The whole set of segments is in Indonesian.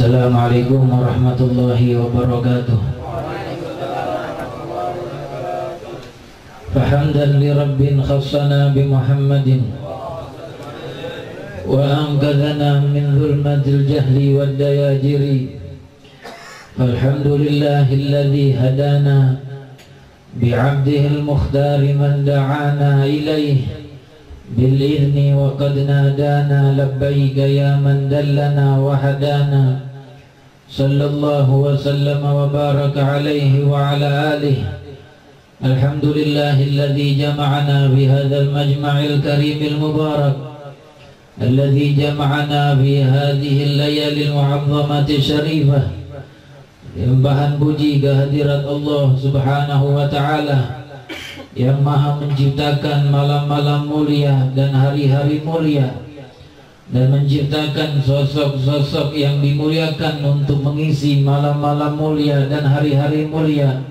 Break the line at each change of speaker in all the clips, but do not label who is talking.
Assalamualaikum warahmatullahi wabarakatuh. Fahamdan li rabbin khassana bi Muhammadin wa anqadhana min zulmatil jahli wad dayajiri. Alhamdulillahilladzi hadana bi 'abdihil mukhtari man da'ana ilaihi bil idni wa qad nadana labbaika ya man dallana wa hadana. Sallallahu wa sallama wa baraka alaihi wa ala alihi. Alhamdulillahilladzi jama'ana fi hadzal majma'il karimil mubarak, alladzi jama'ana fi hadhihi al-layalil mu'azzamati syarifah. Bahan puji kehadirat Allah Subhanahu wa ta'ala yang maha menciptakan malam-malam mulia dan hari-hari mulia, dan menciptakan sosok-sosok yang dimuliakan untuk mengisi malam-malam mulia dan hari-hari mulia.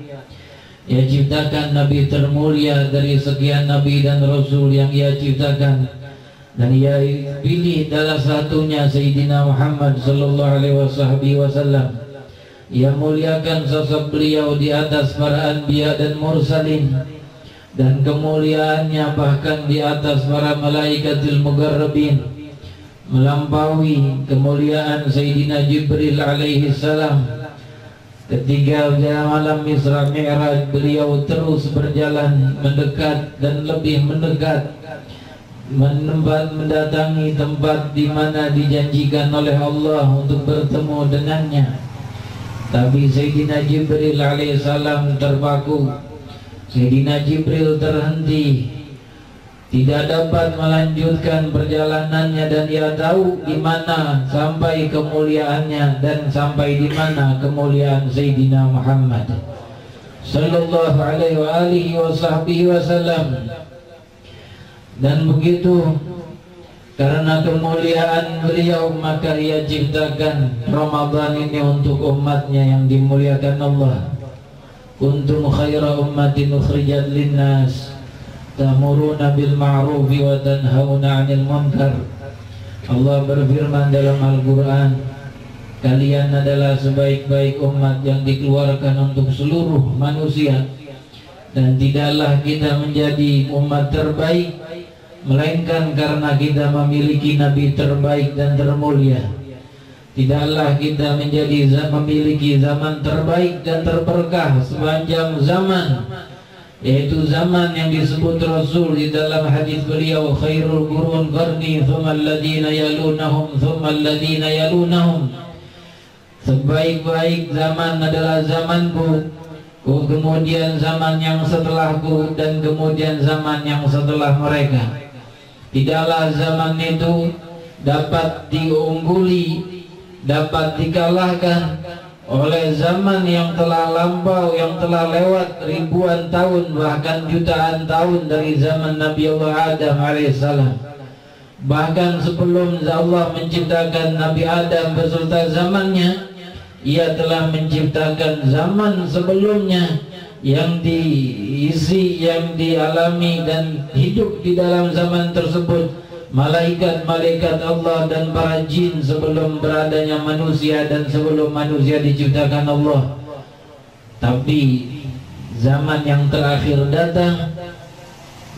Ia ciptakan Nabi termulia dari sekian Nabi dan Rasul yang ia ciptakan, dan ia pilih salah satunya Sayyidina Muhammad sallallahu alaihi wasallam. Ia muliakan sosok beliau di atas para anbiya dan mursalin, dan kemuliaannya bahkan di atas para malaikatil mugarrabin, melampaui kemuliaan Sayyidina Jibril alaihi salam. Ketika malam Isra Mi'raj, beliau terus berjalan mendekat dan lebih mendekat, mendatangi tempat di mana dijanjikan oleh Allah untuk bertemu dengannya. Tapi Sayyidina Jibril alaihi salam terpaku. Sayyidina Jibril terhenti, tidak dapat melanjutkan perjalanannya, dan ia tahu di mana sampai kemuliaannya dan sampai di mana kemuliaan Sayyidina Muhammad sallallahu alaihi wasallam. Dan begitu, karena kemuliaan beliau, maka ia ciptakan Ramadan ini untuk umatnya yang dimuliakan Allah. Kuntum khaira ummatin ukhrijat linnas ta'muruna bil ma'rufi wa tanhauna 'anil munkar. Allah berfirman dalam Al-Qur'an, kalian adalah sebaik-baik umat yang dikeluarkan untuk seluruh manusia, dan tidaklah kita menjadi umat terbaik melainkan karena kita memiliki Nabi terbaik dan termulia. Tidaklah kita memiliki zaman terbaik dan terberkah sepanjang zaman, yaitu zaman yang disebut Rasul di dalam hadis beliau, khairul qurun qarni thumma alladhina yalunahum thumma alladhina yalunahum. Sebaik-baik zaman adalah zamanku, kemudian zaman yang setelahku, dan kemudian zaman yang setelah mereka. Tidaklah zaman itu dapat diungguli, dapat dikalahkan oleh zaman yang telah lampau, yang telah lewat ribuan tahun, bahkan jutaan tahun dari zaman Nabi Allah Adam alaihissalam. Bahkan sebelum Allah menciptakan Nabi Adam beserta zamannya, ia telah menciptakan zaman sebelumnya yang diisi, yang dialami dan hidup di dalam zaman tersebut malaikat-malaikat Allah dan para jin sebelum beradanya manusia dan sebelum manusia diciptakan Allah. Tapi zaman yang terakhir datang,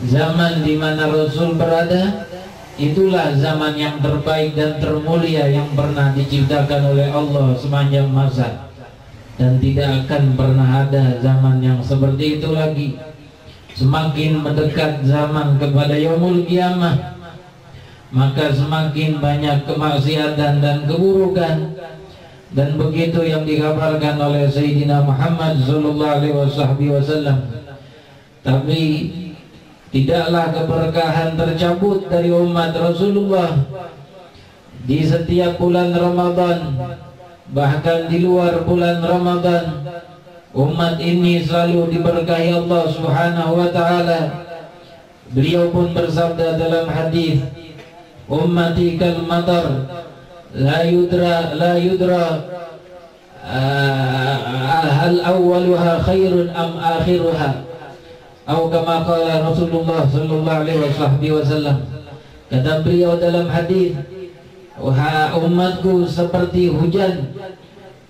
zaman di mana Rasul berada, itulah zaman yang terbaik dan termulia yang pernah diciptakan oleh Allah sepanjang masa, dan tidak akan pernah ada zaman yang seperti itu lagi. Semakin mendekat zaman kepada yaumul qiyamah, maka semakin banyak kemaksiatan dan keburukan. Dan begitu yang dikabarkan oleh Sayyidina Muhammad sallallahu alaihi wasallam. Tapi tidaklah keberkahan tercabut dari umat Rasulullah di setiap bulan Ramadan, bahkan di luar bulan Ramadan. Umat ini selalu diberkahi Allah Subhanahu wa ta'ala. Beliau pun bersabda dalam hadis, ummati kal matar la yudra hal awwaluha khairun am akhiruha, atau kama qala Rasulullah sallallahu alaihi wasallam. Kata beliau dalam hadis, umatku seperti hujan,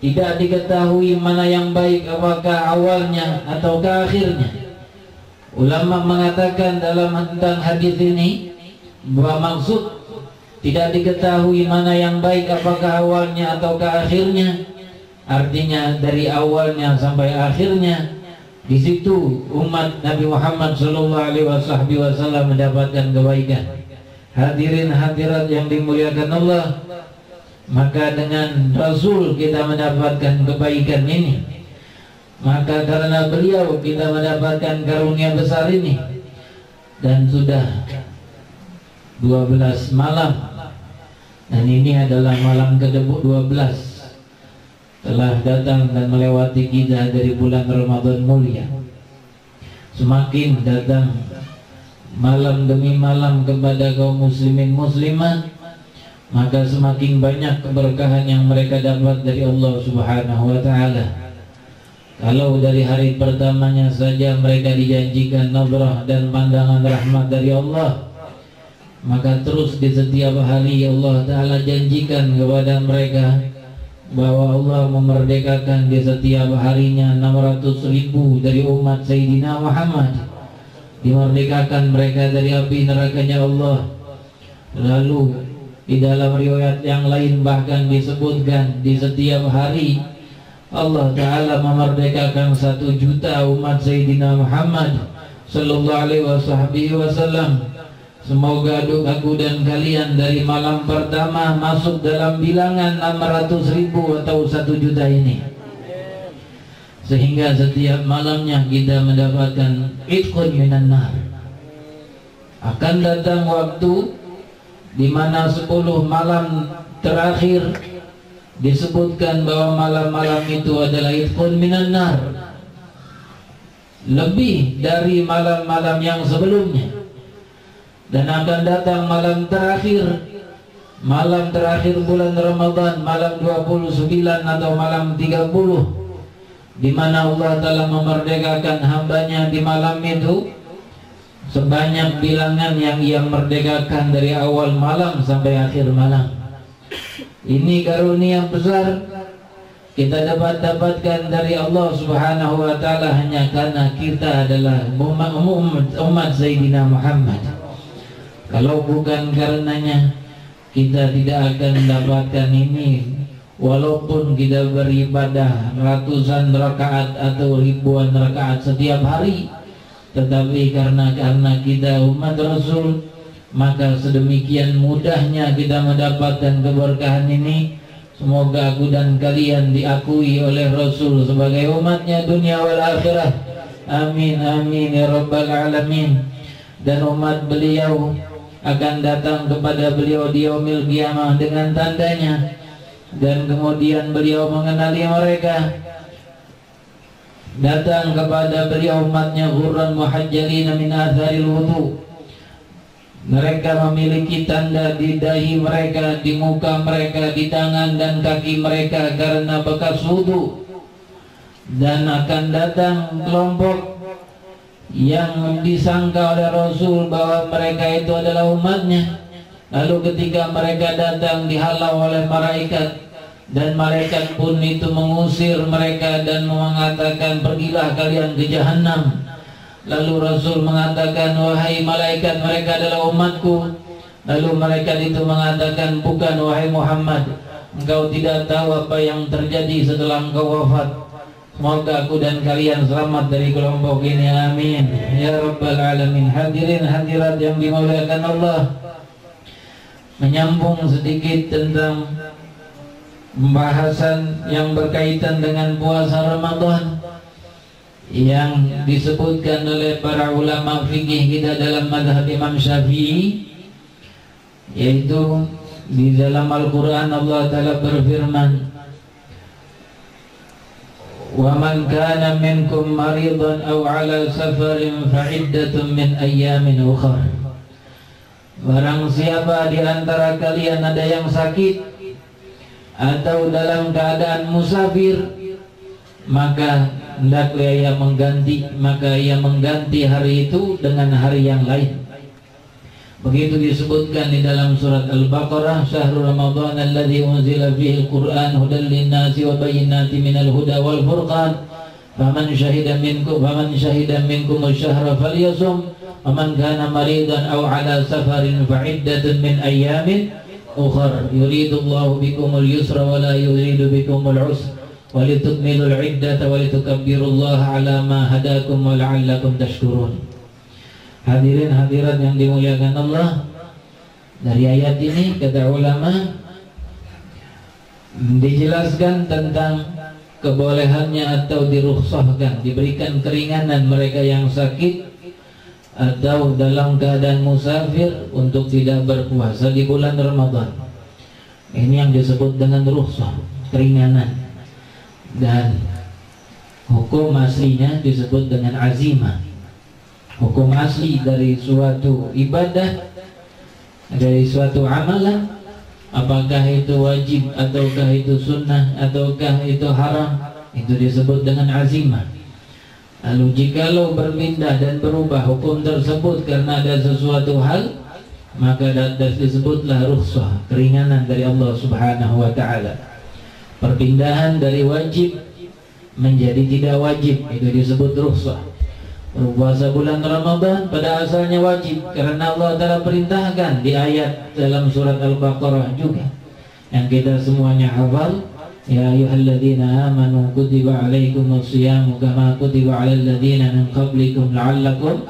tidak diketahui mana yang baik, apakah awalnya ataukah akhirnya. Ulama mengatakan dalam tentang hadis ini bahwa maksud tidak diketahui mana yang baik, apakah awalnya ataukah akhirnya, artinya dari awalnya sampai akhirnya di situ umat Nabi Muhammad SAW mendapatkan kebaikan. Hadirin hadirat yang dimuliakan Allah, maka dengan Rasul kita mendapatkan kebaikan ini, maka karena beliau kita mendapatkan karunia besar ini. Dan sudah 12 malam, dan ini adalah malam ke-12 telah datang dan melewati kita dari bulan Ramadan mulia. Semakin datang malam demi malam kepada kaum muslimin muslimat, maka semakin banyak keberkahan yang mereka dapat dari Allah Subhanahu wa ta'ala. Kalau dari hari pertamanya saja mereka dijanjikan nadrah dan pandangan rahmat dari Allah, maka terus di setiap hari Allah Ta'ala janjikan kepada mereka bahwa Allah memerdekakan di setiap harinya 600.000 dari umat Sayyidina Muhammad, dimerdekakan mereka dari api nerakanya Allah. Lalu di dalam riwayat yang lain bahkan disebutkan di setiap hari Allah Ta'ala memerdekakan 1 juta umat Sayyidina Muhammad Sallallahu Alaihi Wasallam. Semoga aku dan kalian dari malam pertama masuk dalam bilangan 600.000 atau 1 juta ini, sehingga setiap malamnya kita mendapatkan itqun minan nar. Akan datang waktu di mana 10 malam terakhir disebutkan bahwa malam-malam itu adalah itqun minan nar, lebih dari malam-malam yang sebelumnya. Dan akan datang malam terakhir bulan Ramadan, malam 29 atau malam 30, di mana Allah Ta'ala memerdekakan hambanya di malam itu sebanyak bilangan yang ia merdekakan dari awal malam sampai akhir malam. Ini karunia besar kita dapatkan dari Allah Subhanahu wa ta'ala hanya karena kita adalah umat Sayyidina Muhammad. Kalau bukan karenanya kita tidak akan mendapatkan ini, walaupun kita beribadah ratusan rakaat atau ribuan rakaat setiap hari, tetapi karena kita umat Rasul, maka sedemikian mudahnya kita mendapatkan keberkahan ini. Semoga aku dan kalian diakui oleh Rasul sebagai umatnya dunia wal akhirah. Amin amin ya rabbal alamin. Dan umat beliau akan datang kepada beliau di yaumil qiyamah dengan tandanya, dan kemudian beliau mengenali mereka. Datang kepada beliau umatnya ghurran muhajjalina min atharil wudu. Mereka memiliki tanda di dahi mereka, di muka mereka, di tangan dan kaki mereka karena bekas wudu. Dan akan datang kelompok yang disangka oleh Rasul bahwa mereka itu adalah umatnya. Lalu ketika mereka datang dihalau oleh malaikat, dan malaikat pun itu mengusir mereka dan mengatakan pergilah kalian ke jahanam. Lalu Rasul mengatakan wahai malaikat, mereka adalah umatku. Lalu malaikat itu mengatakan bukan wahai Muhammad, engkau tidak tahu apa yang terjadi setelah engkau wafat. Semoga aku dan kalian selamat dari kelompok ini, amin ya rabbal alamin. Hadirin hadirat yang dimuliakan Allah, menyambung sedikit tentang pembahasan yang berkaitan dengan puasa Ramadan yang disebutkan oleh para ulama fikih kita dalam mazhab Imam Syafi'i, yaitu di dalam Al-Quran Allah Ta'ala berfirman, وَمَنْ كَانَ مِنْكُمْ مَرِيضًا أَوْ عَلَى سَفَرٍ فَعِدَّةٌ مِنْ أَيَّامٍ أُخَرَ. Barang siapa di antara kalian ada yang sakit atau dalam keadaan musafir, maka hendaklah ia mengganti hari itu dengan hari yang lain. Begitu disebutkan di dalam surat Al-Baqarah, syahrul Ramadan alladzi unzila fihi al-Qur'an hudan lin-nasi wa bayyinatin minal huda wal furqan faman syahida minkum asy-syahra falyasum wa man kana maridan aw ala safarin fa iddatun min ayyamin ukhra yuridullahu bikumul yusra wa la yuridu bikumul usra wa litukmilul iddata wa litukabbirullaha ala ma hadakum wa la'allakum tashkurun. Hadirin hadirat yang dimuliakan Allah, dari ayat ini kata ulama dijelaskan tentang kebolehannya atau dirukhsahkan, diberikan keringanan mereka yang sakit atau dalam keadaan musafir untuk tidak berpuasa di bulan Ramadan. Ini yang disebut dengan rukhsah, keringanan. Dan hukum aslinya disebut dengan azimah. Hukum asli dari suatu ibadah, dari suatu amalan, apakah itu wajib ataukah itu sunnah ataukah itu haram, itu disebut dengan azimah. Lalu jikalau berpindah dan berubah hukum tersebut karena ada sesuatu hal, maka disebutlah rukhsah, keringanan dari Allah Subhanahu wa ta'ala. Perpindahan dari wajib menjadi tidak wajib, itu disebut rukhsah. Berpuasa bulan Ramadan pada asalnya wajib karena Allah Ta'ala perintahkan di ayat dalam surat Al-Baqarah juga yang kita semuanya hafal, ya ayyuhalladzina amanu kutiba alaikumus syiyamu kama kutiba alal ladzina min qablikum la'allakum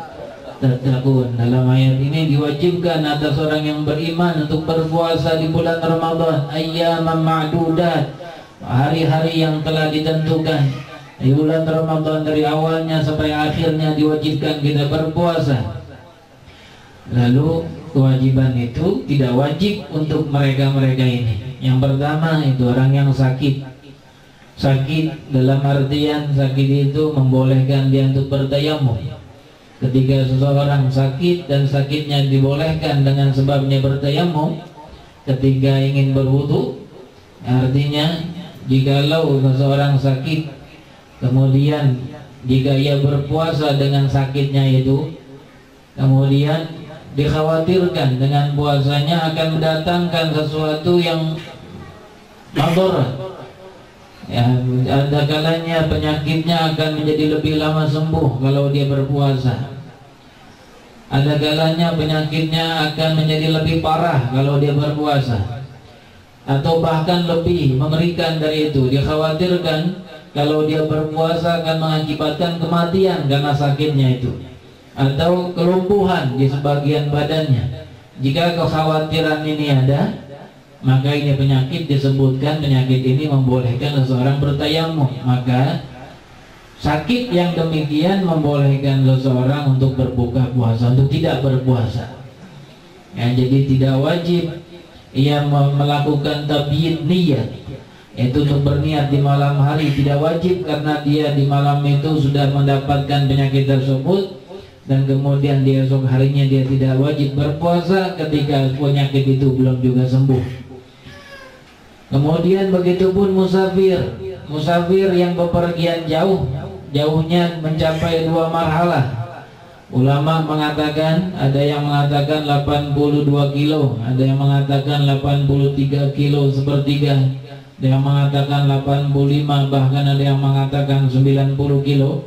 tattaqun. Dalam ayat ini diwajibkan atas orang yang beriman untuk berpuasa di bulan Ramadan ayyaman ma'dudat, hari-hari yang telah ditentukan. Di bulan Ramadan dari awalnya sampai akhirnya diwajibkan kita berpuasa. Lalu kewajiban itu tidak wajib untuk mereka-mereka ini. Yang pertama itu orang yang sakit. Sakit dalam artian sakit itu membolehkan dia untuk bertayamum. Ketika seseorang sakit dan sakitnya dibolehkan dengan sebabnya bertayamum ketika ingin berwudu, artinya jikalau seseorang sakit kemudian jika ia berpuasa dengan sakitnya itu, kemudian dikhawatirkan dengan puasanya akan mendatangkan sesuatu yang madarat, ya, ada kalanya penyakitnya akan menjadi lebih lama sembuh kalau dia berpuasa. Ada kalanya penyakitnya akan menjadi lebih parah kalau dia berpuasa, atau bahkan lebih mengerikan dari itu. Dikhawatirkan kalau dia berpuasa akan mengakibatkan kematian karena sakitnya itu, atau kelumpuhan di sebagian badannya. Jika kekhawatiran ini ada, maka ini penyakit disebutkan penyakit ini membolehkan seseorang bertayamum. Maka sakit yang demikian membolehkan seseorang untuk berbuka puasa, untuk tidak berpuasa. Ya, jadi tidak wajib ia melakukan tabyid niyat, itu untuk berniat di malam hari, tidak wajib karena dia di malam itu sudah mendapatkan penyakit tersebut dan kemudian di esok harinya dia tidak wajib berpuasa ketika penyakit itu belum juga sembuh. Kemudian begitupun musafir, musafir yang bepergian jauh, jauhnya mencapai 2 marhalah. Ulama mengatakan, ada yang mengatakan 82 kilo, ada yang mengatakan 83 kilo sepertiga, ada yang mengatakan 85, bahkan ada yang mengatakan 90 kilo.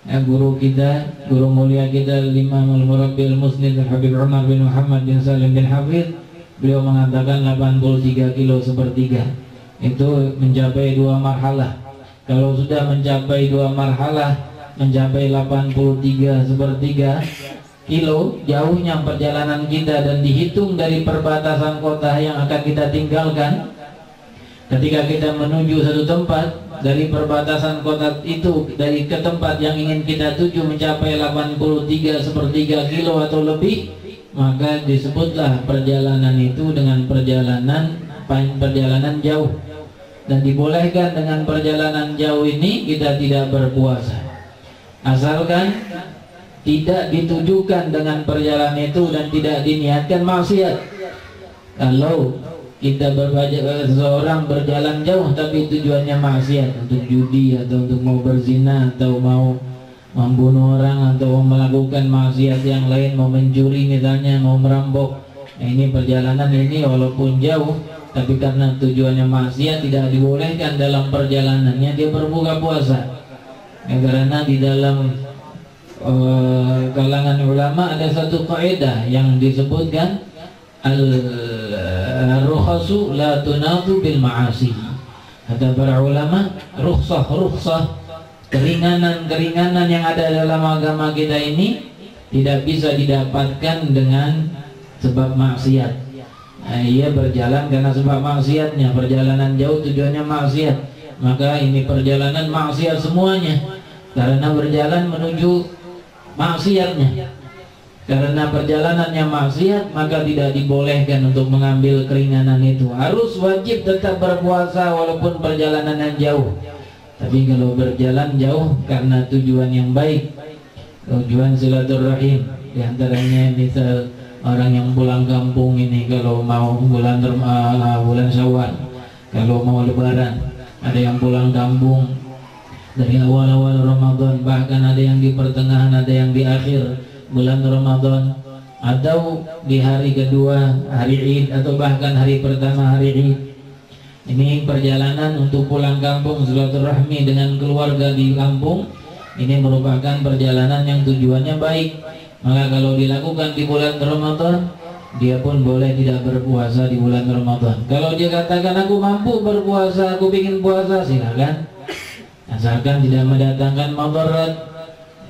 Ya, guru kita, guru mulia kita, Imam Al-Murabbi Al-Musnid Al-Habib Umar bin Muhammad bin Salim bin Hafidh, beliau mengatakan 83 kilo sepertiga. Itu mencapai 2 marhalah. Kalau sudah mencapai 2 marhalah, mencapai 83 sepertiga kilo jauhnya perjalanan kita, dan dihitung dari perbatasan kota yang akan kita tinggalkan. Ketika kita menuju satu tempat, dari perbatasan kota itu, dari ke tempat yang ingin kita tuju mencapai 83 sepertiga kilo atau lebih, maka disebutlah perjalanan itu dengan perjalanan jauh. Dan dibolehkan dengan perjalanan jauh ini kita tidak berpuasa, asalkan tidak ditujukan dengan perjalanan itu dan tidak diniatkan maksiat. Kalau kita seseorang berjalan jauh tapi tujuannya maksiat, untuk judi atau untuk mau berzina atau mau membunuh orang atau melakukan maksiat yang lain, mau mencuri misalnya, mau merampok. Nah, ini perjalanan ini walaupun jauh, tapi karena tujuannya maksiat tidak dibolehkan dalam perjalanannya dia berbuka puasa. Ya, karena di dalam kalangan ulama ada satu kaidah yang disebutkan al-rukhasu la tunatu bil ma'asi. Kata para ulama, rukhsah keringanan yang ada dalam agama kita ini tidak bisa didapatkan dengan sebab maksiat. Nah, ia berjalan karena sebab maksiatnya, perjalanan jauh tujuannya maksiat, maka ini perjalanan maksiat semuanya karena berjalan menuju maksiatnya. Karena perjalanannya maksiat, maka tidak dibolehkan untuk mengambil keringanan itu. Harus wajib tetap berpuasa walaupun perjalanan yang jauh. Tapi kalau berjalan jauh karena tujuan yang baik, tujuan silaturahim, diantaranya misal orang yang pulang kampung ini kalau mau bulan Syawal, kalau mau Lebaran, ada yang pulang kampung dari awal-awal Ramadan, bahkan ada yang di pertengahan, ada yang di akhir bulan Ramadan, atau di hari kedua hari Id, atau bahkan hari pertama hari Id. Ini perjalanan untuk pulang kampung, silaturahmi dengan keluarga di kampung. Ini merupakan perjalanan yang tujuannya baik. Maka kalau dilakukan di bulan Ramadan, dia pun boleh tidak berpuasa di bulan Ramadan. Kalau dia katakan aku mampu berpuasa, aku ingin puasa, silakan, asalkan tidak mendatangkan madarat.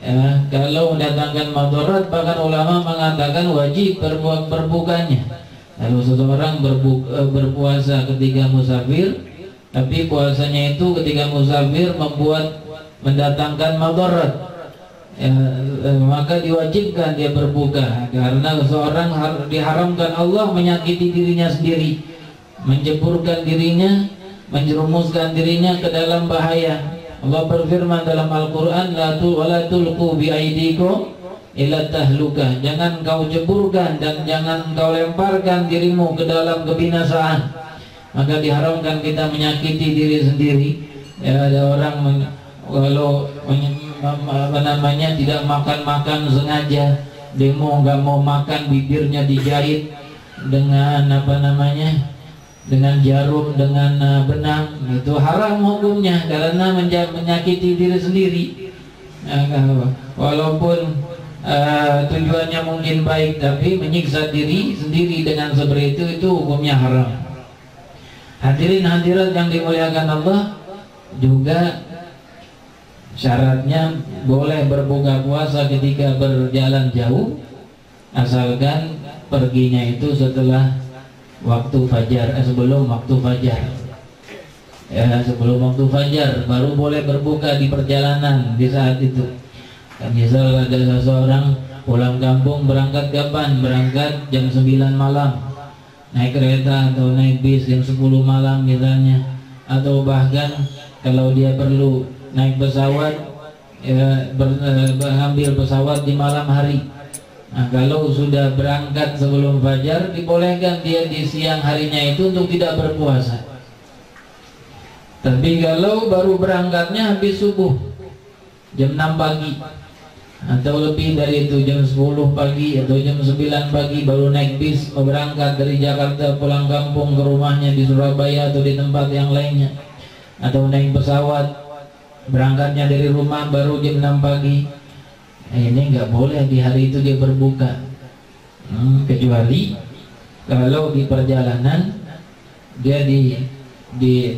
Ya, kalau mendatangkan madarat, bahkan ulama mengatakan wajib berbukanya. Kalau seseorang berpuasa ketika musafir, tapi puasanya itu ketika musafir mendatangkan madarat, ya, maka diwajibkan dia berbuka. Karena seseorang diharamkan Allah menyakiti dirinya sendiri, menjeburkan dirinya, menjerumuskan dirinya ke dalam bahaya. Allah berfirman dalam Al-Quran, la tulqu biaidikum ila tahlukah, jangan kau jeburkan dan jangan kau lemparkan dirimu ke dalam kebinasaan. Maka diharamkan kita menyakiti diri sendiri. Ya, ada orang kalau tidak makan sengaja, demo nggak mau makan, bibirnya dijahit dengan dengan jarum, dengan benang, itu haram hukumnya karena menyakiti diri sendiri. Walaupun tujuannya mungkin baik, tapi menyiksa diri sendiri dengan seperti itu hukumnya haram. Hadirin hadirat yang dimuliakan Allah, juga syaratnya boleh berbuka puasa ketika berjalan jauh, asalkan perginya itu setelah waktu fajar, sebelum waktu fajar. Ya, sebelum waktu fajar baru boleh berbuka di perjalanan di saat itu. Misal ada seseorang pulang kampung, berangkat kapan? Berangkat jam 9 malam, naik kereta atau naik bis jam 10 malam misalnya. Atau bahkan kalau dia perlu naik pesawat, ya, ambil pesawat di malam hari. Nah, kalau sudah berangkat sebelum fajar, dibolehkan dia di siang harinya itu untuk tidak berpuasa. Tapi kalau baru berangkatnya habis subuh jam 6 pagi, atau lebih dari itu, jam 10 pagi atau jam 9 pagi baru naik bis berangkat dari Jakarta pulang kampung ke rumahnya di Surabaya atau di tempat yang lainnya, atau naik pesawat berangkatnya dari rumah baru jam 6 pagi. Ini nggak boleh di hari itu dia berbuka, kecuali kalau di perjalanan dia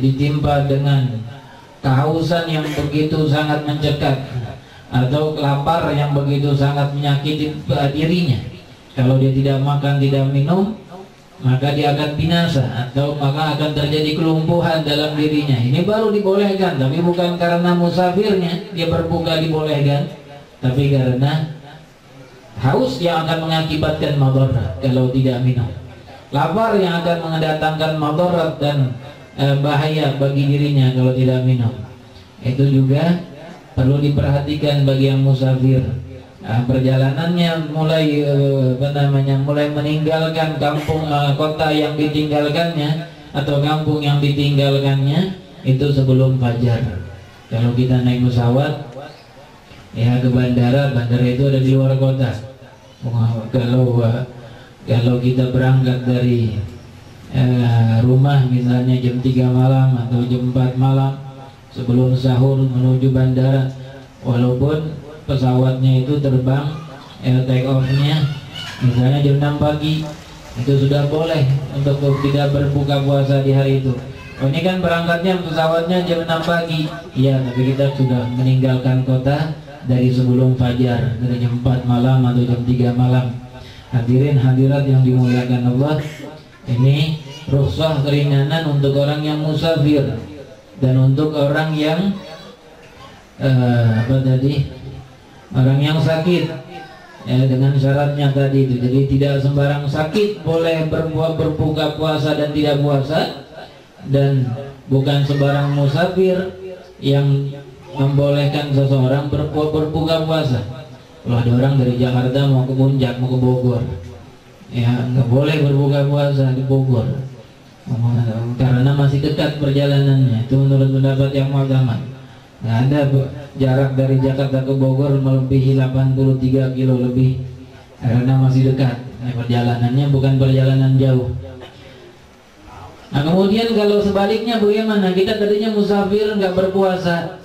ditimpa dengan kehausan yang begitu sangat mencekat atau lapar yang begitu sangat menyakiti dirinya. Kalau dia tidak makan, tidak minum, maka dia akan binasa, atau maka akan terjadi kelumpuhan dalam dirinya. Ini baru dibolehkan, tapi bukan karena musafirnya dia berbuka dibolehkan, tapi karena haus yang akan mengakibatkan madarat kalau tidak minum, lapar yang akan mendatangkan madarat dan bahaya bagi dirinya kalau tidak minum. Itu juga perlu diperhatikan bagi yang musafir. Perjalanannya mulai mulai meninggalkan kampung, kota yang ditinggalkannya atau kampung yang ditinggalkannya itu sebelum fajar. Kalau kita naik pesawat ya ke bandara. Bandara itu ada di luar kota. Kalau kita berangkat dari rumah misalnya jam 3 malam atau jam 4 malam sebelum sahur menuju bandara, walaupun pesawatnya itu terbang take off-nya misalnya jam 6 pagi, itu sudah boleh untuk tidak berbuka puasa di hari itu. Oh, ini kan berangkatnya pesawatnya jam 6 pagi, iya, tapi kita sudah meninggalkan kota dari sebelum fajar, dari jam 4 malam atau jam 3 malam. Hadirin hadirat yang dimuliakan Allah, ini rukhsah keringanan untuk orang yang musafir dan untuk orang yang orang yang sakit, ya, dengan syaratnya tadi itu. Jadi tidak sembarang sakit boleh berbuka puasa dan tidak puasa, dan bukan sembarang musafir yang membolehkan seseorang berbuka puasa. Kalau ada orang dari Jakarta mau ke Puncak, mau ke Bogor, ya nggak boleh berbuka puasa di Bogor karena masih dekat perjalanannya. Itu menurut pendapat yang mu'tamad. Nggak ada jarak dari Jakarta ke Bogor melebihi 83 kilo lebih, karena masih dekat. Perjalanannya bukan perjalanan jauh. Nah, kemudian kalau sebaliknya bagaimana? Kita tadinya musafir nggak berpuasa,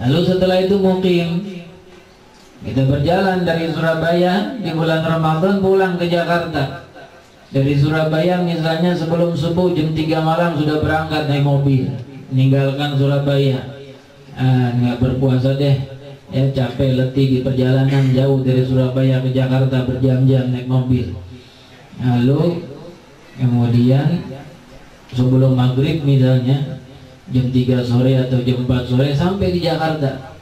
lalu setelah itu mukim, kita berjalan dari Surabaya di bulan Ramadan pulang ke Jakarta. Dari Surabaya misalnya sebelum subuh jam 3 malam sudah berangkat naik mobil, meninggalkan Surabaya. Nggak berpuasa deh, ya capek letih di perjalanan jauh dari Surabaya ke Jakarta berjam-jam naik mobil. Lalu kemudian sebelum maghrib misalnya jam 3 sore atau jam 4 sore sampai di Jakarta,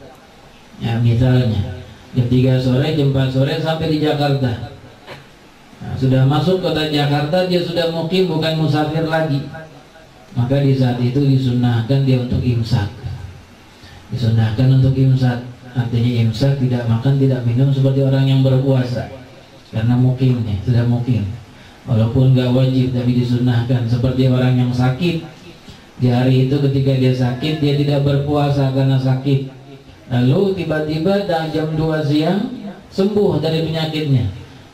ya misalnya jam 3 sore, jam 4 sore sampai di Jakarta. Nah, sudah masuk kota Jakarta, dia sudah mukim, bukan musafir lagi. Maka di saat itu disunahkan dia untuk imsak. Disunahkan untuk imsak, artinya imsak, tidak makan, tidak minum seperti orang yang berpuasa, karena mukimnya sudah mukim. Walaupun gak wajib, tapi disunahkan. Seperti orang yang sakit, di hari itu ketika dia sakit, dia tidak berpuasa karena sakit. Lalu tiba-tiba jam 2 siang sembuh dari penyakitnya,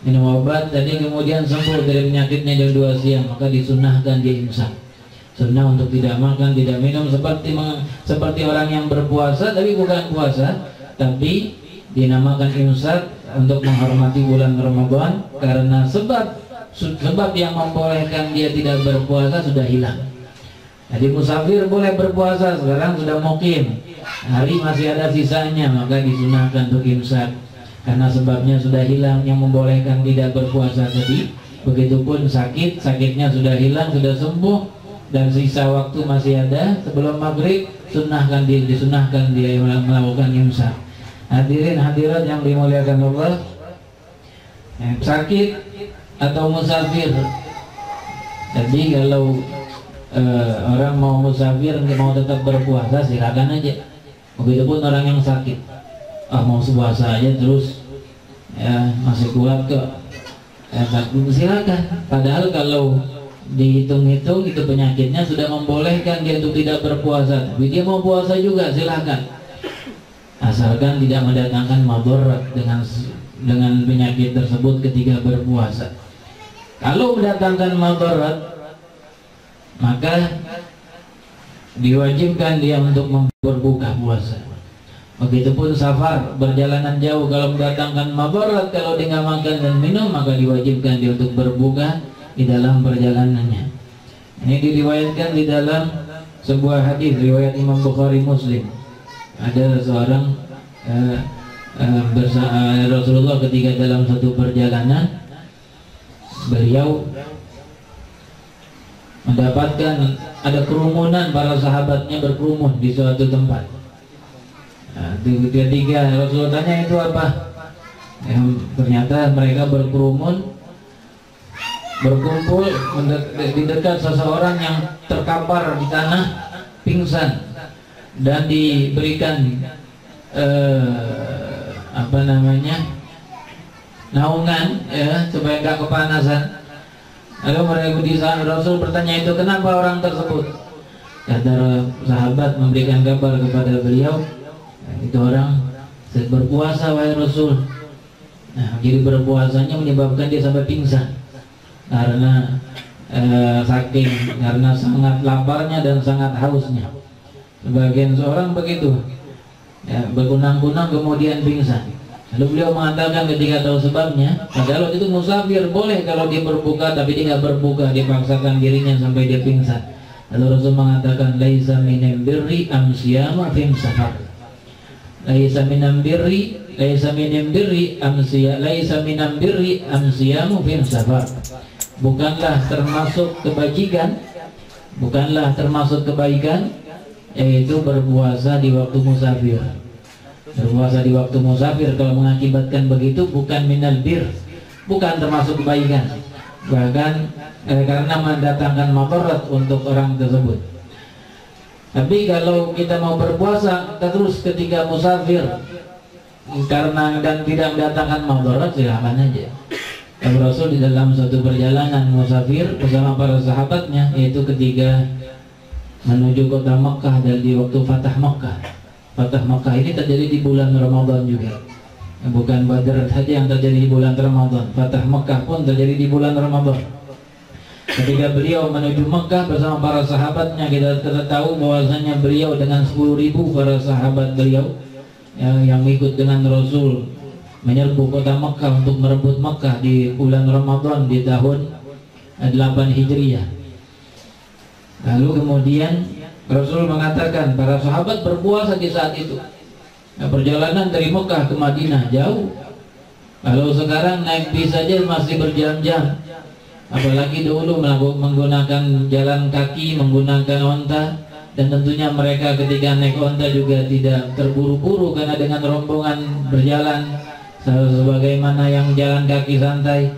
minum obat tadi kemudian sembuh dari penyakitnya jam 2 siang, maka disunahkan dia imsak. Sunnah untuk tidak makan, tidak minum seperti orang yang berpuasa tapi bukan puasa, tapi dinamakan imsak untuk menghormati bulan Ramadan, karena sebab yang membolehkan dia tidak berpuasa sudah hilang. Jadi musafir boleh berpuasa, sekarang sudah mukim, hari masih ada sisanya, maka disunahkan untuk imsak karena sebabnya sudah hilang yang membolehkan tidak berpuasa tadi. Begitupun sakitnya sudah hilang, sudah sembuh, dan sisa waktu masih ada sebelum maghrib, disunahkan dia melakukan imsak. Hadirin hadirat yang dimuliakan Allah, sakit atau musafir. Jadi kalau orang mau musafir mau tetap berpuasa silakan aja. Begitupun orang yang sakit, mau puasa aja terus, ya masih kuat kok, silakan. Padahal kalau dihitung-hitung itu penyakitnya sudah membolehkan dia untuk tidak berpuasa, tapi dia mau puasa juga silakan, asalkan tidak mendatangkan madarat dengan penyakit tersebut ketika berpuasa. Kalau mendatangkan madarat, maka diwajibkan dia untuk berbuka puasa. Begitupun safar, perjalanan jauh, kalau mendatangkan madarat, kalau dia nggak makan dan minum, maka diwajibkan dia untuk berbuka di dalam perjalanannya. Ini diriwayatkan di dalam sebuah hadis riwayat Imam Bukhari Muslim. Ada seorang Rasulullah ketika dalam satu perjalanan, beliau mendapatkan ada kerumunan, para sahabatnya berkerumun di suatu tempat. Ketika Rasulullah tanya itu apa, ternyata mereka berkumpul di dekat seseorang yang terkapar di tanah, pingsan, dan diberikan naungan, ya, supaya nggak kepanasan. Lalu mereka di sana, Rasul bertanya itu kenapa orang tersebut? Kata sahabat memberikan kabar kepada beliau, itu orang berpuasa wahai Rasul. Nah, jadi berpuasanya menyebabkan dia sampai pingsan karena karena sangat laparnya dan sangat hausnya. Sebagian seorang begitu, ya, berkunang-kunang kemudian pingsan. Lalu beliau mengatakan ketika tahu sebabnya, padahal itu musafir boleh kalau dia berbuka, tapi dia nggak berbuka, dia paksakan dirinya sampai dia pingsan. Lalu Rasul mengatakan, laisa minal birri amsiyama fim safar. Laisa minal birri amsiyamu fim safar. Bukanlah termasuk kebajikan, bukanlah termasuk kebaikan, yaitu berpuasa di waktu musafir. Berpuasa di waktu musafir kalau mengakibatkan begitu bukan minal bir, bukan termasuk kebaikan, bahkan karena mendatangkan madarat untuk orang tersebut. Tapi kalau kita mau berpuasa terus ketika musafir karena dan tidak mendatangkan madarat, silakan aja. Abu Rasul di dalam suatu perjalanan musafir bersama para sahabatnya, yaitu ketika menuju kota Makkah dan di waktu Fatah Makkah. Fatah Makkah ini terjadi di bulan Ramadan juga, bukan Badar saja yang terjadi di bulan Ramadan. Fatah Makkah pun terjadi di bulan Ramadan. Ketika beliau menuju Makkah bersama para sahabatnya, kita tahu bahwasanya beliau dengan 10.000 para sahabat beliau yang ikut dengan Rasul menyerbu kota Makkah untuk merebut Makkah di bulan Ramadan di tahun 8 Hijriah. Lalu kemudian Rasul mengatakan para sahabat berpuasa di saat itu. Nah, perjalanan dari Makkah ke Madinah jauh. Kalau sekarang naik bis saja masih berjam-jam, apalagi dulu menggunakan jalan kaki, menggunakan onta. Dan tentunya mereka ketika naik onta juga tidak terburu-buru karena dengan rombongan berjalan sebagaimana yang jalan kaki santai,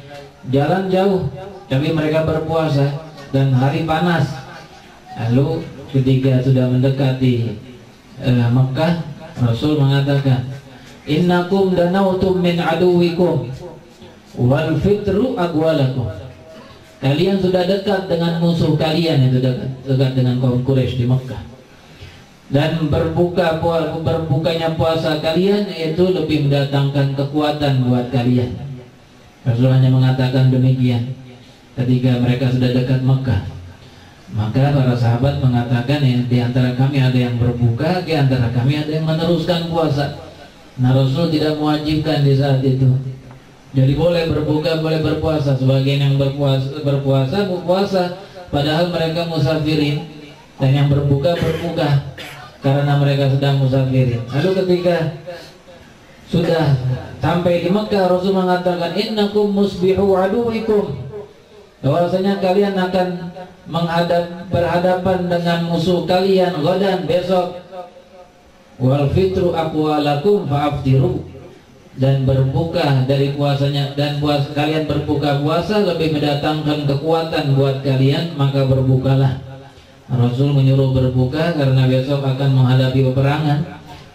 jalan jauh, tapi mereka berpuasa dan hari panas. Lalu ketika sudah mendekati Makkah, Rasul mengatakan, innakum danautum min aduwikum wal fitru aqwalakum. Kalian sudah dekat dengan musuh kalian, itu dekat dengan kaum Quraisy di Makkah. Dan berbukanya puasa kalian itu lebih mendatangkan kekuatan buat kalian. Rasul hanya mengatakan demikian ketika mereka sudah dekat Makkah. Maka para sahabat mengatakan, ya, di antara kami ada yang berbuka, di antara kami ada yang meneruskan puasa. Nah, Rasul tidak mewajibkan di saat itu. Jadi boleh berbuka, boleh berpuasa. Sebagian yang berpuasa, padahal mereka musafirin, dan yang berbuka karena mereka sedang musafirin. Lalu ketika sudah sampai di Mekah, Rasul mengatakan, innakum musbihu aduwikum, bahwasanya kalian akan berhadapan dengan musuh kalian ghadan, besok. Wal fitru aqwalakum fa'aftiru, dan berbuka dari puasanya, dan kalian berbuka puasa lebih mendatangkan kekuatan buat kalian, maka berbukalah. Rasul menyuruh berbuka karena besok akan menghadapi peperangan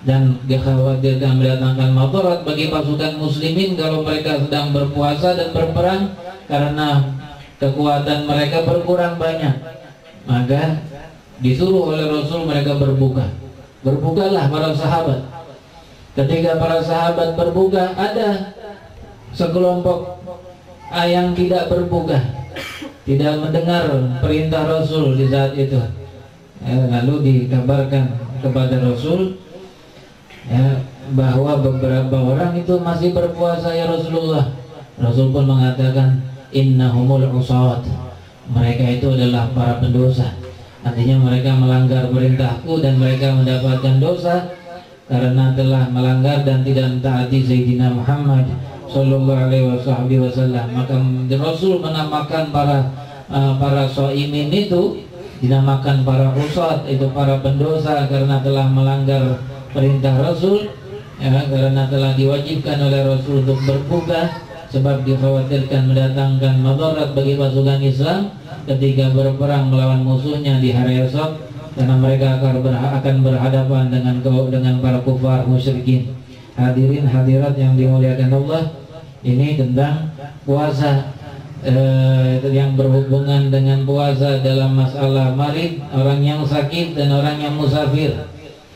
dan dikhawatirkan mendatangkan madarat bagi pasukan muslimin kalau mereka sedang berpuasa dan berperang, karena kekuatan mereka berkurang banyak. Maka disuruh oleh Rasul mereka berbuka. Berbukalah para sahabat. Ketika para sahabat berbuka, ada sekelompok yang tidak berbuka, tidak mendengar perintah Rasul di saat itu. Lalu dikabarkan kepada Rasul bahwa beberapa orang itu masih berpuasa, ya Rasulullah. Rasul pun mengatakan, innahumul usawat, mereka itu adalah para pendosa. Artinya mereka melanggar perintahku dan mereka mendapatkan dosa karena telah melanggar dan tidak mentaati Sayyidina Muhammad Sallallahu Alaihi Wasallam. Maka Rasul menamakan para so'imin itu, dinamakan para usat, itu para pendosa karena telah melanggar perintah Rasul, karena telah diwajibkan oleh Rasul untuk berbuka, sebab dikhawatirkan mendatangkan madarat bagi pasukan Islam ketika berperang melawan musuhnya di hari esok, karena mereka akan berhadapan dengan para kufar musyrikin. Hadirin hadirat yang dimuliakan Allah, ini tentang puasa yang berhubungan dengan puasa dalam masalah marid, orang yang sakit dan orang yang musafir.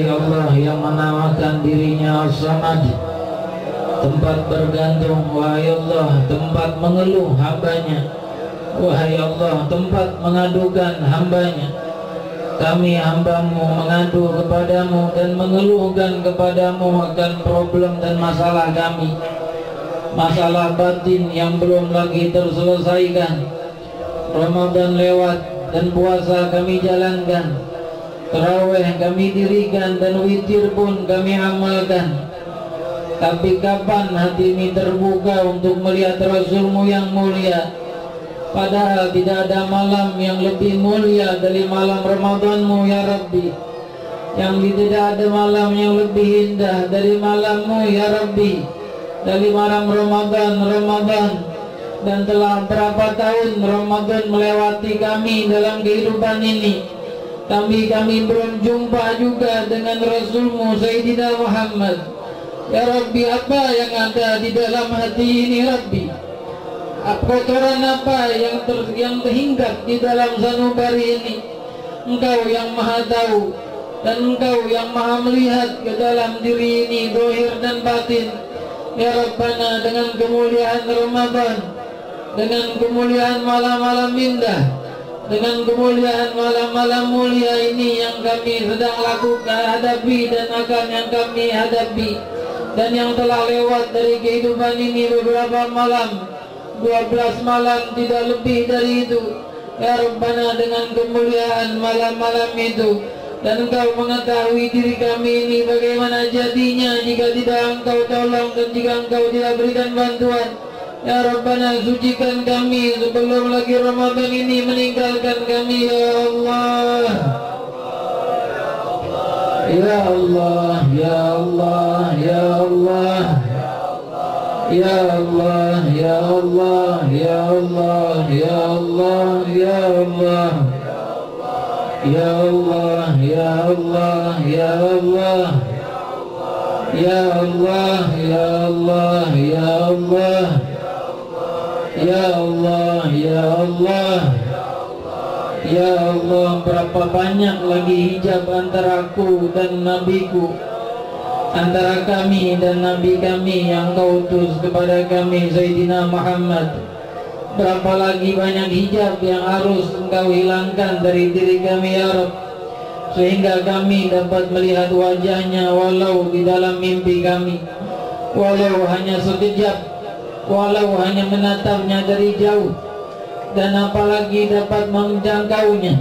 Wahai Allah yang menamakan dirinya As-Samad, tempat bergantung. Wahai Allah tempat mengeluh hambanya. Wahai Allah tempat mengadukan hambanya. Kami hambamu mengadu kepadamu dan mengeluhkan kepadamu akan problem dan masalah kami, masalah batin yang belum lagi terselesaikan. Ramadan lewat dan puasa kami jalankan, tarawih kami dirikan dan witir pun kami amalkan. Tapi kapan hati ini terbuka untuk melihat Rasulmu yang mulia? Padahal tidak ada malam yang lebih mulia dari malam Ramadanmu ya Rabbi. Yang tidak ada malam yang lebih indah dari malammu ya Rabbi. Dari malam Ramadan. Dan telah berapa tahun Ramadan melewati kami dalam kehidupan ini. Kami belum jumpa juga dengan Rasulmu Sayyidina Muhammad. Ya Rabbi, apa yang ada di dalam hati ini Rabbi? Kotoran apa yang terhinggap di dalam sanubari ini? Engkau yang maha tahu, dan Engkau yang maha melihat ke dalam diri ini, zahir dan batin. Ya Rabbana, dengan kemuliaan Ramadan, dengan kemuliaan malam-malam indah, dengan kemuliaan malam-malam mulia ini yang kami sedang lakukan, hadapi dan akan yang kami hadapi, dan yang telah lewat dari kehidupan ini beberapa malam, 12 malam tidak lebih dari itu. Ya Rabbana, dengan kemuliaan malam-malam itu, dan Engkau mengetahui diri kami ini bagaimana jadinya jika tidak Engkau tolong dan jika Engkau tidak berikan bantuan. Ya Rabbana, sucikan kami sebelum lagi Ramadan ini meninggalkan kami ya Allah. Ya Allah, ya Allah, ya Allah, ya Allah, ya Allah, ya Allah, ya Allah, ya Allah, ya Allah, ya Allah, ya Allah, ya Allah, ya Allah, ya Allah, ya Allah, ya Allah, ya Allah. Berapa banyak lagi hijab antara aku dan nabiku, antara kami dan nabi kami yang Kau utus kepada kami Sayyidina Muhammad. Berapa lagi banyak hijab yang harus Engkau hilangkan dari diri kami ya Rabb, sehingga kami dapat melihat wajahnya walau di dalam mimpi kami, walau hanya sekejap, walau hanya menatapnya dari jauh, dan apalagi dapat menjangkaunya,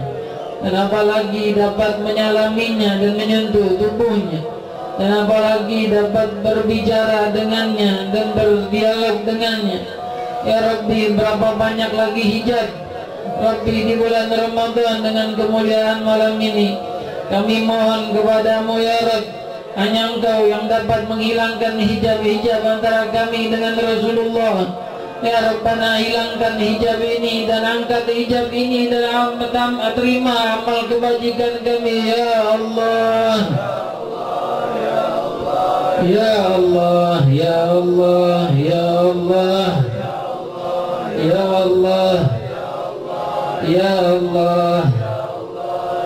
dan apalagi dapat menyalaminya dan menyentuh tubuhnya, dan apalagi dapat berbicara dengannya dan berdialog dengannya. Ya Rabbi, berapa banyak lagi hijab Rabbi di bulan Ramadan dengan kemuliaan malam ini. Kami mohon kepadamu ya Rabb, hanya Engkau yang dapat menghilangkan hijab-hijab antara kami dengan Rasulullah. Ya Rabbana, hilangkan hijab ini dan angkat hijab ini dan terima amal kebajikan kami ya Allah. Ya Allah, ya Allah, ya Allah, ya Allah, ya Allah,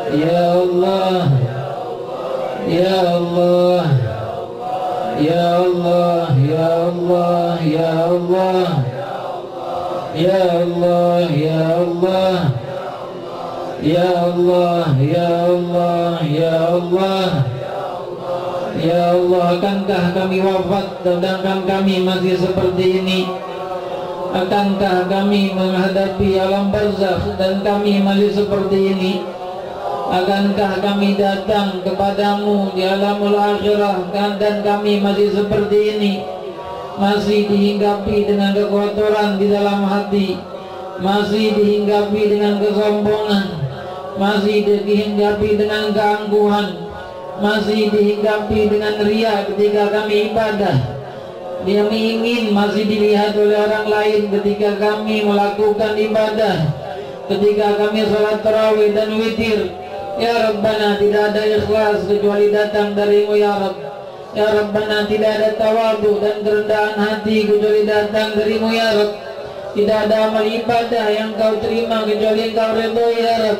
ya Allah, ya Allah, ya Allah, ya Allah, ya Allah, ya Allah, ya Allah, ya Allah, ya Allah, ya Allah. Ya Allah, akankah kami wafat sedangkan kami masih seperti ini? Akankah kami menghadapi alam barzakh dan kami masih seperti ini? Akankah kami datang kepadamu di alamul akhirah dan kami masih seperti ini? Masih dihinggapi dengan kekotoran di dalam hati, masih dihinggapi dengan kesombongan, masih dihinggapi dengan keangkuhan, masih dihinggapi dengan riya ketika kami ibadah. Dia ingin masih dilihat oleh orang lain ketika kami melakukan ibadah, ketika kami sholat tarawih dan witir. Ya Rabbana, tidak ada ikhlas kecuali datang darimu ya Rabb. Ya Rabbana, tidak ada tawadu dan kerendahan hati kecuali datang darimu ya Rabb. Tidak ada amal ibadah yang Kau terima kecuali Kau ridho ya Rabb.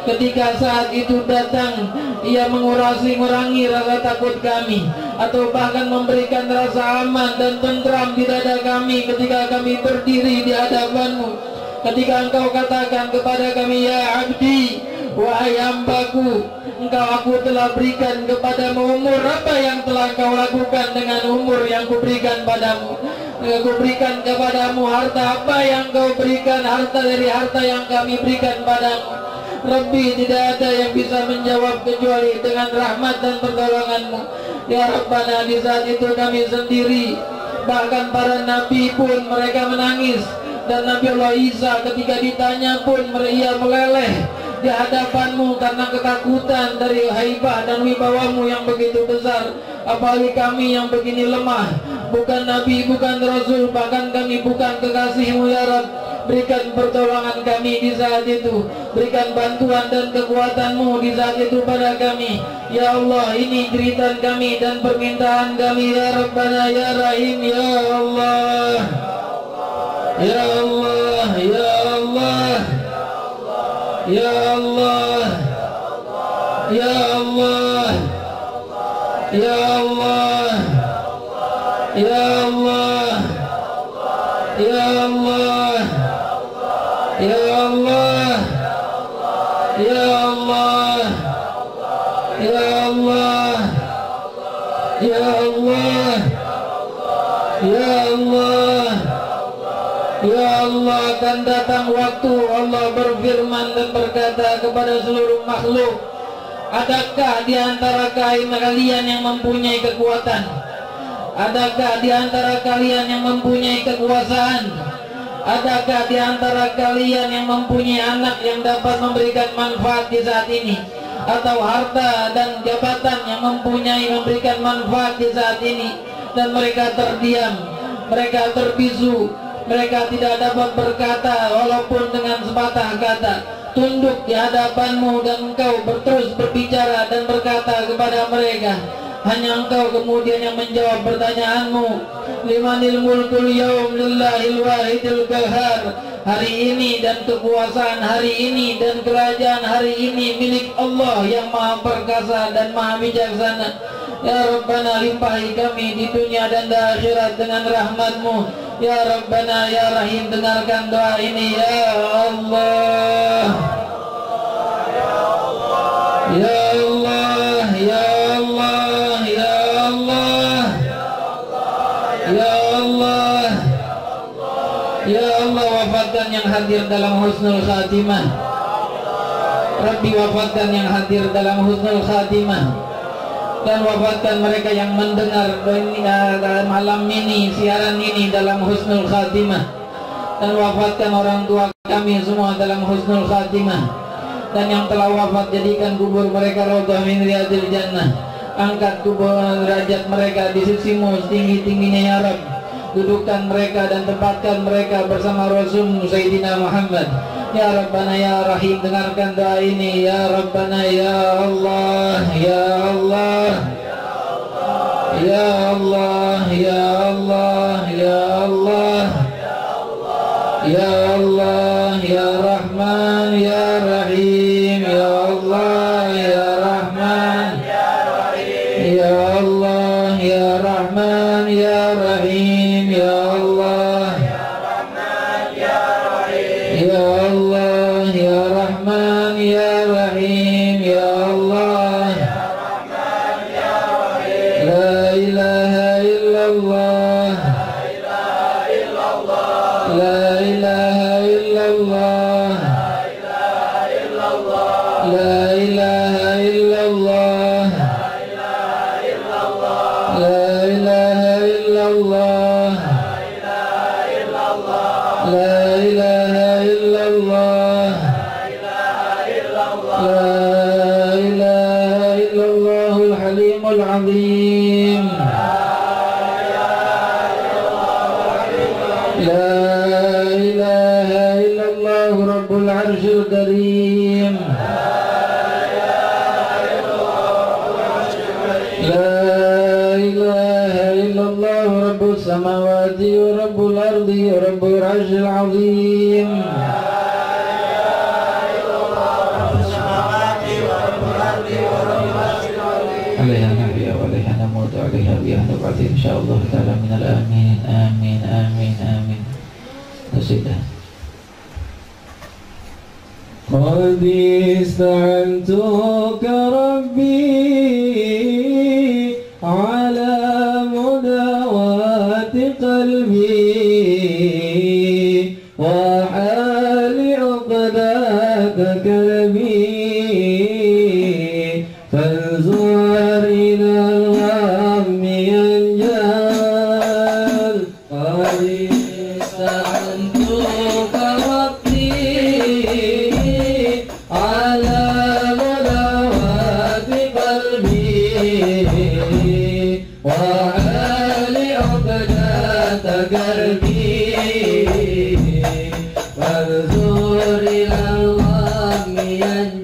Ketika saat itu datang, ia mengurangi rasa takut kami, atau bahkan memberikan rasa aman dan tentram di dada kami ketika kami berdiri di hadapan-Mu. Ketika Engkau katakan kepada kami, ya abdi, wahai hambaku, aku telah berikan kepadamu umur, apa yang telah Engkau lakukan dengan umur yang kuberikan padamu? Aku berikan kepadamu harta, apa yang Kau berikan? Harta dari harta yang kami berikan padamu. Rabbi, tidak ada yang bisa menjawab kecuali dengan rahmat dan pertolongan-Mu. Ya Rabbana, di saat itu kami sendiri, bahkan para nabi pun mereka menangis. Dan Nabi Allah Isa ketika ditanya pun ia meleleh di hadapan-Mu karena ketakutan dari haibah dan wibawa-Mu yang begitu besar. Apalagi kami yang begini lemah, bukan nabi, bukan rasul, bahkan kami bukan kekasih-Mu ya Rabb. Berikan pertolongan kami di saat itu, berikan bantuan dan kekuatan-Mu di saat itu pada kami. Ya Allah, ini jeritan kami dan permintaan kami, ya Rabbana ya Rahim, ya Allah, ya Allah, ya Allah, ya Allah, ya Allah, ya Allah, ya Allah, ya Allah, ya Allah, ya Allah, ya Allah, ya Allah, ya Allah, ya Allah. Akan datang waktu Allah berfirman dan berkata kepada seluruh makhluk, adakah di antara kalian yang mempunyai kekuatan? Adakah di antara kalian yang mempunyai kekuasaan? Adakah di antara kalian yang mempunyai anak yang dapat memberikan manfaat di saat ini? Atau harta dan jabatan yang memberikan manfaat di saat ini? Dan mereka terdiam, mereka terbisu, mereka tidak dapat berkata walaupun dengan sepatah kata. Tunduk di hadapan-Mu dan Engkau terus berbicara dan berkata kepada mereka. Hanya Engkau kemudian yang menjawab pertanyaan-Mu. Limanil mulkul yaum lillahil wahidil qahar. Hari ini dan kekuasaan hari ini dan kerajaan hari ini milik Allah yang maha perkasa dan maha bijaksana. Ya Rabbana, limpahi kami di dunia dan di akhirat dengan rahmat-Mu. Ya Rabbana ya Rahim, dengarkan doa ini. Ya Allah, ya Allah, ya Allah, ya Allah, ya Allah, ya Allah, ya Allah. Wafatkan yang hadir dalam husnul khatimah. Rabbi, wafatkan yang hadir dalam husnul khatimah. Dan wafatkan mereka yang mendengar malam ini, siaran ini dalam husnul khatimah. Dan wafatkan orang tua kami semua dalam husnul khatimah. Dan yang telah wafat, jadikan kubur mereka raudhah min riyadil jannah. Angkat kubur derajat mereka di sisi-Mu setinggi-tingginya ya Rabb. Dudukkan mereka dan tempatkan mereka bersama Rasul Sayyidina Muhammad. Ya Rabbana ya Rahim, dengarkan doa ini. Ya Rabbana ya Allah, ya Allah, ya Allah, ya Allah, ya Allah, ya Allah, ya Rahman, ya Rahim, ya Allah, ya Rahman, ya Allah, ya Rahman, ya Rahim, ya Allah, ya Allah, ya Rahman, ya Rahim, ya Allah. La ilaha illallah, la ilaha illallah, la ilaha illallah, la ilaha illallah, la ilaha illallah, la ilaha illallahul halimul azim, la ilaha illallah rabbul arsyil karim, la ilaha illallah rabbus samawati wa rabbul ardi wa rabbul arsyil azim. العظيم إن شاء الله تعالى من الآمين آمين آمين آمين. Sudah.
قد استعنتك ربي على مداواة قلبي وحال عقدات كلبي فانظر إلى الغم ينجل. قد استعنتك ربي على مداواة قلبي وحال عقدات قلبي فانظر إلى الغم ينجل.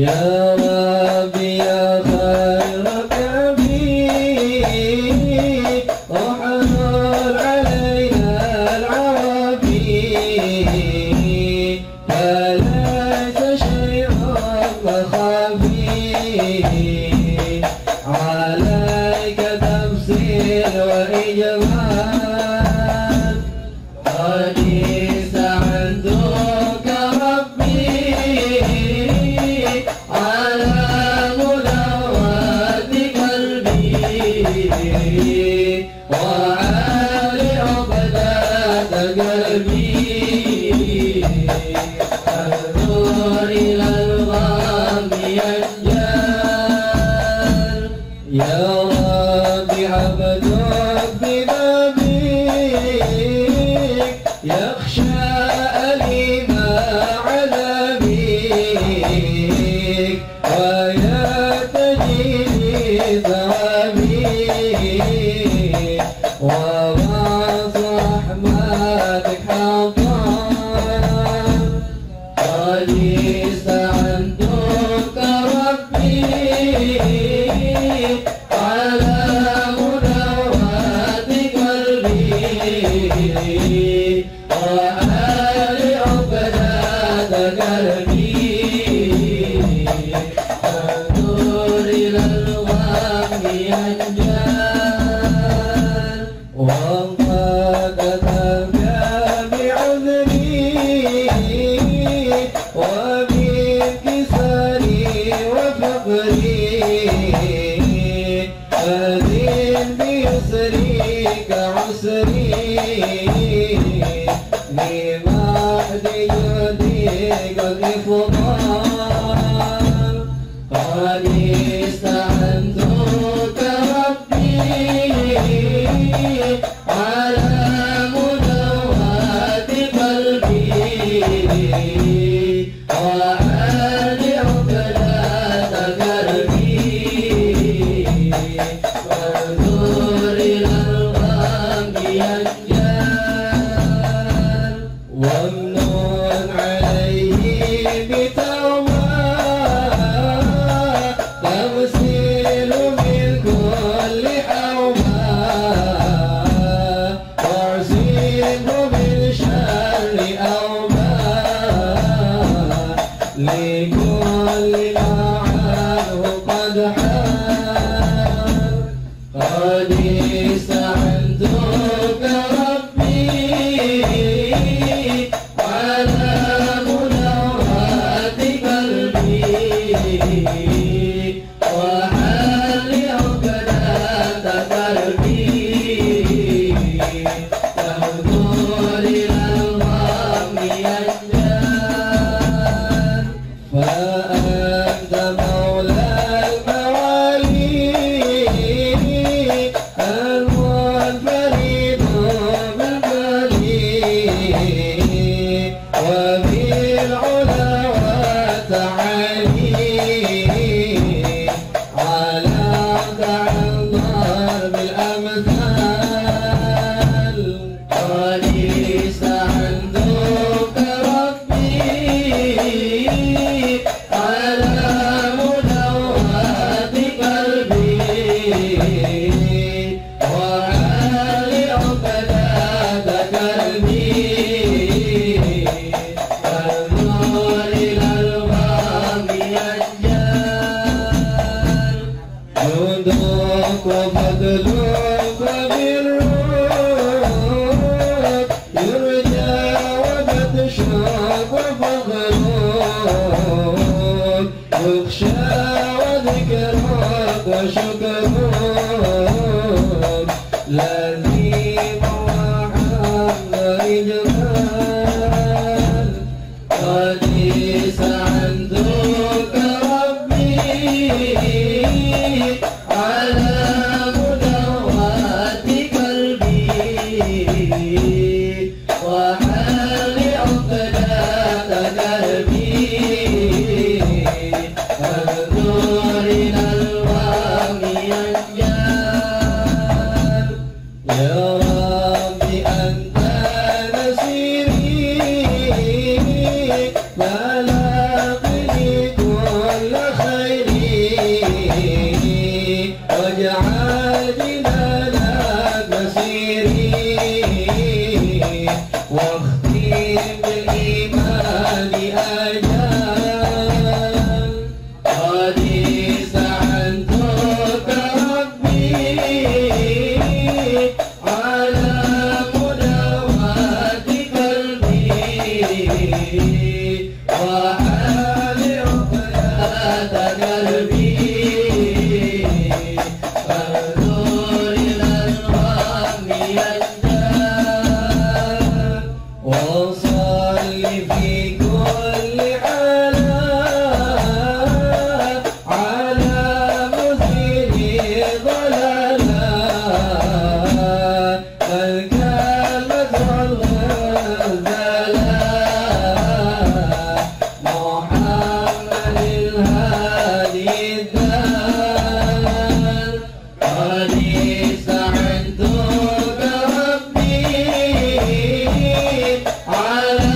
يا ربي يا خير كبير احلل علينا العافية فليس شيء خفي عليك تفسير وإجمال. قد استعنتك ربي على مداواة قلبي وعلى عقدات قلبي انظر إلى الغم ينجل. يا ربي عبدك ببابك يخشى أليم عذابك ويتجي ثوابك وبعث رحمتك حقا. قد استعنتك ربي على مداواة قلبي وآل عقدات قلبي انظر إلى الغم ينجل. وقد تبكى بعذري وبانكساري وفقري أذن بيسري كعسري لمحد جودك الإفضال. قد استعنتك ربي على مداواة قلبي وعلى عقدات قلبي فانظر إلى الغم ينجل. وامنن عليه بتوبة تغسل من كل حوبة لذيذ وحمد الجمال قد استعنتك ربي على مدوات قلبي وحل عقدة قلبي فانظر إلى الوهم ينجال يا ربي أنت نصيري بلغني كل خيري واجعل جنانك مسيري واختم بالإيمان أجال قد استعنتك ربي على مداوات قلبي وحال عقدة قلبي فانظر إلى الوهم يزداد وصل في كل حالة على مزيل ضلالات بل كانت والغزالات محمد الهادي الدال قد استعنتك ربي على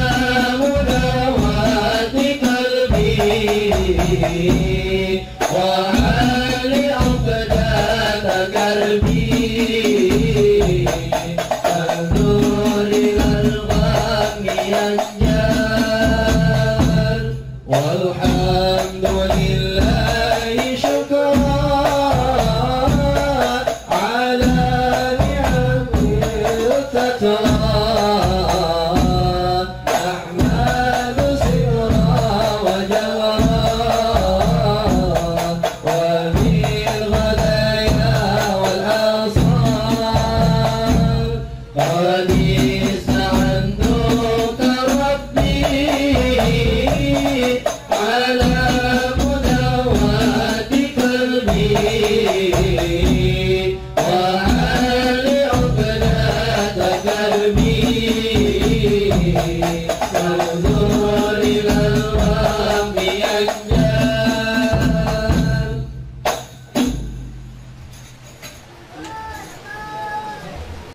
مداوات قلبي وحل عقدة قلبي